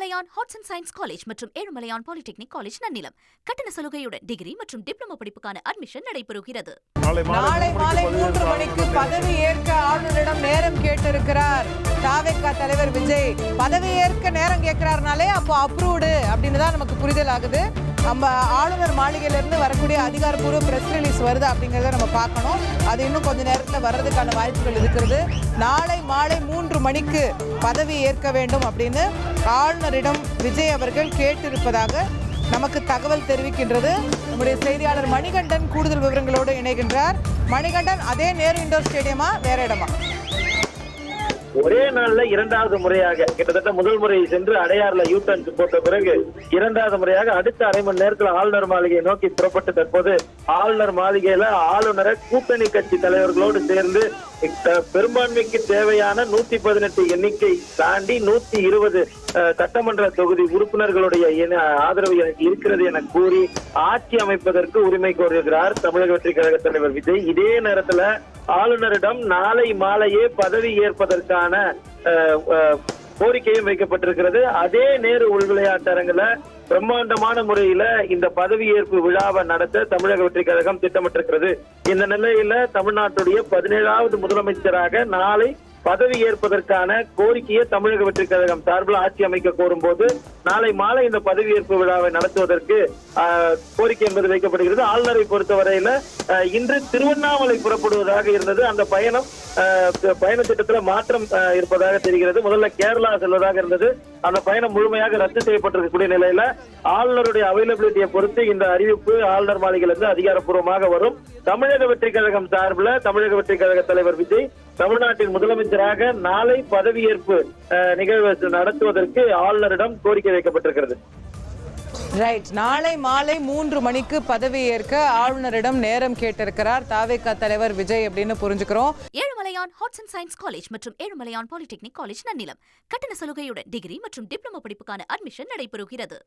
Ezhumalaiyan arts and science college மற்றும் Ezhumalaiyan polytechnic college Nannilam. கட்டண சலுகையுடன் degree மற்றும் டிப்ளமோ படிப்புக்கான அட்மிஷன் நடைபெறுகிறது. நாளை மாலை 3 மணிக்கு பதவி ஏற்க ஆளுநரிடம் நேரம் கேட்டிருக்கிறார் தாவேகா தலைவர் விஜய். பதவி ஏற்க நேரம் கேட்கிறாருனாலே அப்போ அப்ரூவ்டு அப்படின்னு தான் நமக்கு புரிதல் ஆகுது. நம்ம ஆளுநர் மாளிகையிலிருந்து வரக்கூடிய அதிகாரப்பூர்வ பிரஸ் ரிலீஸ் வருது அப்படிங்கிறத நம்ம பார்க்கணும். அது இன்னும் கொஞ்ச நேரத்தில் வர்றதுக்கான வாய்ப்புகள் இருக்கிறது. நாளை மாலை 3 மணிக்கு பதவி ஏற்க வேண்டும் அப்படின்னு ஆளுநரிடம் விஜய் அவர்கள் கேட்டிருப்பதாக நமக்கு தகவல் தெரிவிக்கின்றது. நம்முடைய செய்தியாளர் மணிகண்டன் கூடுதல் விவரங்களோடு இணைகின்றார். மணிகண்டன், அதே நேரு இண்டோர் ஸ்டேடியமா வேற இடமா? ஒரே நாள்ல இரண்டாவது முறையாக கிட்டத்தட்ட முதல் முறை சென்று அடையாறுல யூட்டர்ன் போட்ட பிறகு இரண்டாவது முறையாக அடுத்த அரை மணி நேரத்தில் ஆளுநர் மாளிகையை நோக்கி புறப்பட்டு தற்போது ஆளுநர் மாளிகையில ஆளுநரை கூட்டணி கட்சி தலைவர்களோடு சேர்ந்து பெரும்பான்மைக்கு தேவையான 118 எண்ணிக்கை தாண்டி 120 சட்டமன்ற தொகுதி உறுப்பினர்களுடைய ஆதரவு எனக்கு இருக்கிறது என கூறி ஆட்சி அமைப்பதற்கு உரிமை கோருகிறார் தமிழக வெற்றி கழக தலைவர் விஜய். இதே நேரத்துல ஆளுநரிடம் நாளை மாலையே பதவி ஏற்பதற்கான கோரிக்கையும் வைக்கப்பட்டிருக்கிறது. அதே நேரு உள் விளையாட்டு அரங்குல பிரம்மாண்டமான முறையில இந்த பதவியேற்பு விழாவை நடத்த தமிழக வெற்றி கழகம் திட்டமிட்டிருக்கிறது. இந்த நிலையில தமிழ்நாட்டுடைய 17வது முதலமைச்சராக நாளை பதவி ஏற்பதற்கான கோரிக்கையை தமிழக வெற்றி கழகம் சார்பில் ஆட்சி அமைக்க கோரும் போது நாளை மாலை இந்த பதவியேற்பு விழாவை நடத்துவதற்கு கோரிக்கை என்பது வைக்கப்படுகிறது. ஆளுநரை பொறுத்தவரையில இன்று திருவண்ணாமலை புறப்படுவதாக இருந்தது. அந்த பயண திட்டத்துல மாற்றம் இருப்பதாக தெரிகிறது. முதல்ல கேரளா செல்வதாக இருந்தது. அந்த பயணம் முழுமையாக ரத்து செய்யப்பட்டிருக்கக்கூடிய நிலையில ஆளுநருடைய அவைலபிலிட்டியை பொறுத்து இந்த அறிவிப்பு ஆளுநர் மாளிகையிலிருந்து அதிகாரப்பூர்வமாக வரும். தமிழக வெற்றி கழகம் சார்பில் தமிழக வெற்றி கழக தலைவர் விஜய் தமிழ்நாட்டின் முதலமைச்சராக நாளை பதவியேற்பு நிகழ்வு நடத்துவதற்கு ஆளுநரிடம் கோரிக்கை வைக்கப்பட்டிருக்கிறது. ரைட், நாளை மாலை 3 மணிக்கு பதவி ஏற்க ஆளுநரிடம் நேரம் கேட்டிருக்கிறார் தாவேகா தலைவர் விஜய் அப்படின்னு புரிஞ்சுக்கிறோம். Ezhumalaiyan arts and science college மற்றும் ஏழுமலையான் பாலிடெக்னிக் காலேஜ் நன்னிலம். கட்டண சலுகையுடன் டிகிரி மற்றும் டிப்ளமோ படிப்புக்கான அட்மிஷன் நடைபெறுகிறது.